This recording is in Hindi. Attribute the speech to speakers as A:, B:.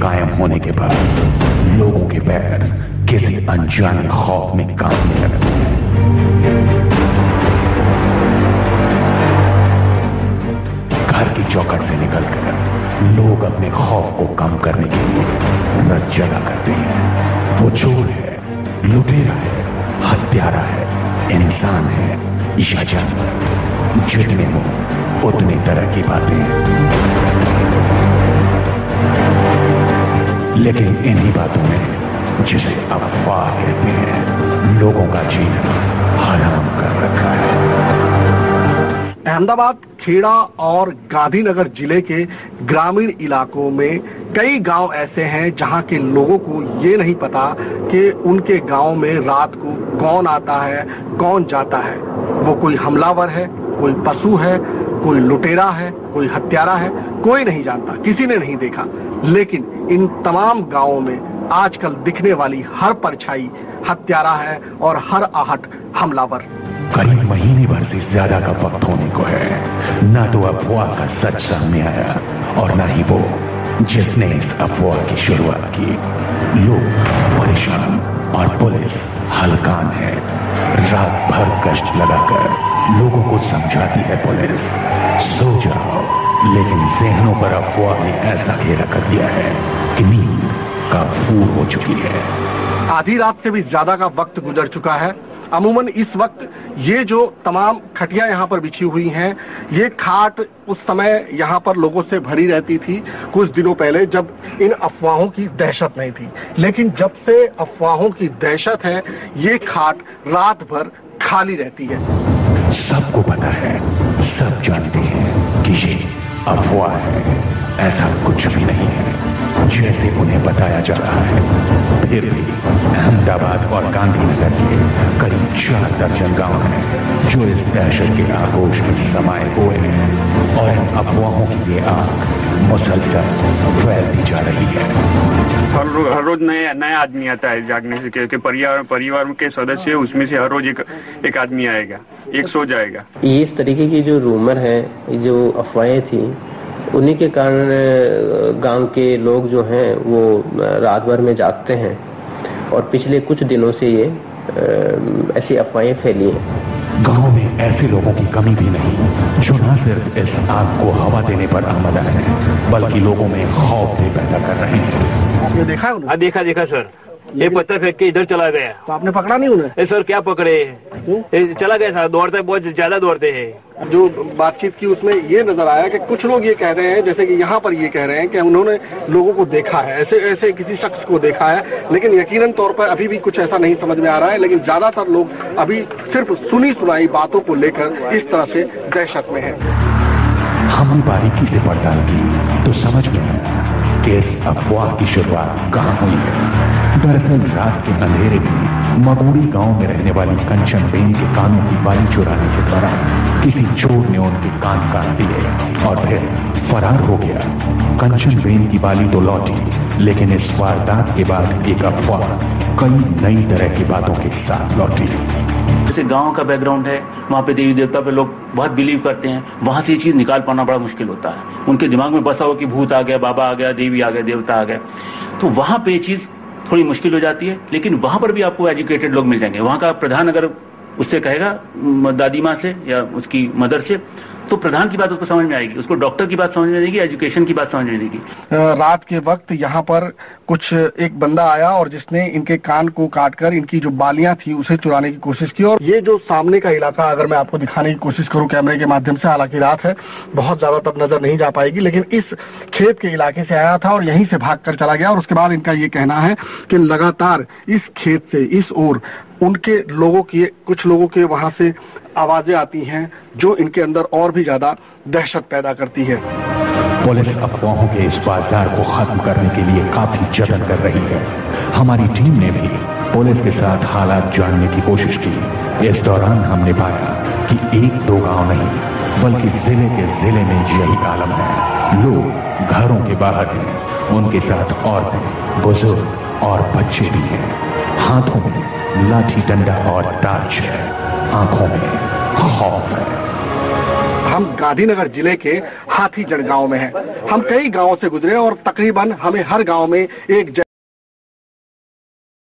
A: कायम होने के बाद लोगों के पैर किसी अनजाने खौफ में कांपने लगते हैं। घर की चौखट से निकलकर लोग अपने खौफ को कम करने के लिए रत जगा करते हैं। वो चोर है, लुटेरा है, हत्यारा है, इंसान है या जानवर, जितने हो उतनी तरह की बातें। लेकिन इन्हीं बातों में, जिसे अफवाह कहते हैं, लोगों का जीना हराम कर रखा है।
B: अहमदाबाद, खेड़ा और गांधीनगर जिले के ग्रामीण इलाकों में कई गांव ऐसे हैं जहां के लोगों को ये नहीं पता कि उनके गांव में रात को कौन आता है, कौन जाता है। वो कोई हमलावर है, कोई पशु है, कोई लुटेरा है, कोई हत्यारा है, कोई नहीं जानता, किसी ने नहीं देखा। लेकिन इन तमाम गांवों में आजकल दिखने वाली हर परछाई हत्यारा है और हर आहट हमलावर।
A: करीब महीने भर से ज्यादा का वक्त होने को है, ना तो अफवाह का सच सामने आया और ना ही वो जिसने इस अफवाह की शुरुआत की। लोग परेशान और पुलिस हलकान है। रात भर कष्ट लगाकर लोगों को समझाती है पुलिस, सो जाओ, लेकिन जहनों पर अफवाह ने ऐसा घेरा कर दिया है कि नींद काफूर हो चुकी है।
B: आधी रात से भी ज्यादा का वक्त गुजर चुका है। अमूमन इस वक्त ये जो तमाम खटियां यहाँ पर बिछी हुई हैं, ये खाट उस समय यहाँ पर लोगों से भरी रहती थी कुछ दिनों पहले, जब इन अफवाहों की दहशत नहीं थी। लेकिन जब से अफवाहों की दहशत है, ये खाट रात भर खाली रहती है।
A: सबको पता है, सब जानते हैं कि ये अफवाह है, ऐसा कुछ भी नहीं है जैसे उन्हें बताया जा रहा है। फिर भी अहमदाबाद और गांधीनगर के करीब 4 दर्जन गांव हैं जो इस दहशत के आगोश में समाये हुए हैं और इन अफवाहों की ये आग मुसलसल फैलती जा रही है।
C: हर रोज नया आदमी आता है जागने से, क्योंकि परिवार के सदस्य उसमें से हर रोज एक आदमी आएगा, एक सो जाएगा।
D: इस तरीके की जो रूमर है, जो अफवाहें थी, उन्हीं के कारण गांव के लोग जो हैं वो रात भर में जागते हैं और पिछले कुछ दिनों से ये ऐसी अफवाहें फैली हैं।
A: गांव में ऐसे लोगों की कमी भी नहीं जो न सिर्फ इस आग को हवा देने पर आमदा है, बल्कि लोगों में खौफ भी पैदा कर रहे हैं।
B: आपने देखा है उन्हें?
C: देखा सर, ये पत्थर फेंक के इधर चला गया।
B: तो आपने पकड़ा नहीं उन्हें?
C: सर क्या पकड़े, चला गया सर, दौड़ते बहुत ज्यादा दौड़ते हैं।
B: जो बातचीत की उसमें ये नजर आया कि कुछ लोग ये कह रहे हैं, जैसे कि यहाँ पर ये कह रहे हैं कि उन्होंने लोगों को देखा है, ऐसे किसी शख्स को देखा है, लेकिन यकीनन तौर पर अभी भी कुछ ऐसा नहीं समझ में आ रहा है। लेकिन ज्यादातर लोग अभी सिर्फ सुनी सुनाई बातों को लेकर इस तरह से दहशत में है।
A: हमने बारीकी से पड़ताल की तो समझ में आया कि इस अफवाह की शुरुआत कहाँ हुई है। दरअसल रात के अंधेरे में मगोड़ी गांव में रहने वाली कंचन बेन के कानों की बाली चुराने के दौरान किसी चोर ने उनके कान काट दिए और फिर फरार हो गया। कंचन बेन की बाली तो लौटी, लेकिन इस वारदात के बाद एक अफवाह कई नई तरह की बातों के साथ लौटी।
E: जैसे गांव का बैकग्राउंड है, वहाँ पे देवी देवता पे लोग बहुत बिलीव करते हैं, वहां से ये चीज निकाल पाना बड़ा मुश्किल होता है। उनके दिमाग में बसा हो कि भूत आ गया, बाबा आ गया, देवी आ गया, देवता आ गया, तो वहां पे ये चीज थोड़ी मुश्किल हो जाती है। लेकिन वहां पर भी आपको एजुकेटेड लोग मिल जाएंगे। वहां का प्रधान अगर उससे कहेगा, दादी माँ से या उसकी मदर से, तो प्रधान की बात उसको समझ में आएगी, उसको डॉक्टर की बात समझ में आएगी, एजुकेशन की बात समझ में आएगी।
B: रात के वक्त यहाँ पर कुछ एक बंदा आया और जिसने इनके कान को काटकर इनकी जो बालियां थी उसे चुराने की कोशिश की। और ये जो सामने का इलाका अगर मैं आपको दिखाने की कोशिश करूं कैमरे के माध्यम से, हालांकि रात है, बहुत ज्यादा तब नजर नहीं जा पाएगी, लेकिन इस खेत के इलाके से आया था और यहीं से भागकर चला गया। और उसके बाद इनका ये कहना है कि लगातार इस खेत से इस ओर उनके लोगों की, कुछ लोगों के वहां से आवाजें आती हैं जो इनके अंदर और भी ज्यादा दहशत पैदा करती है।
A: पुलिस अफवाहों के इस बाजार को खत्म करने के लिए काफी जतन कर रही है। हमारी टीम ने भी पुलिस के साथ हालात जानने की कोशिश की। इस दौरान हमने पाया कि 1-2 गांव नहीं, बल्कि जिले के जिले में यही आलम है। लोग घरों के बाहर हैं, उनके साथ औरतें, बुजुर्ग और बच्चे भी हैं। हाथों में लाठी डंडा और टार्च है, आंखों में खौफ है।
B: हम गांधीनगर जिले के हाथीजड़ गांव में हैं। हम कई गांवों से गुजरे और तकरीबन हमें हर गांव में एक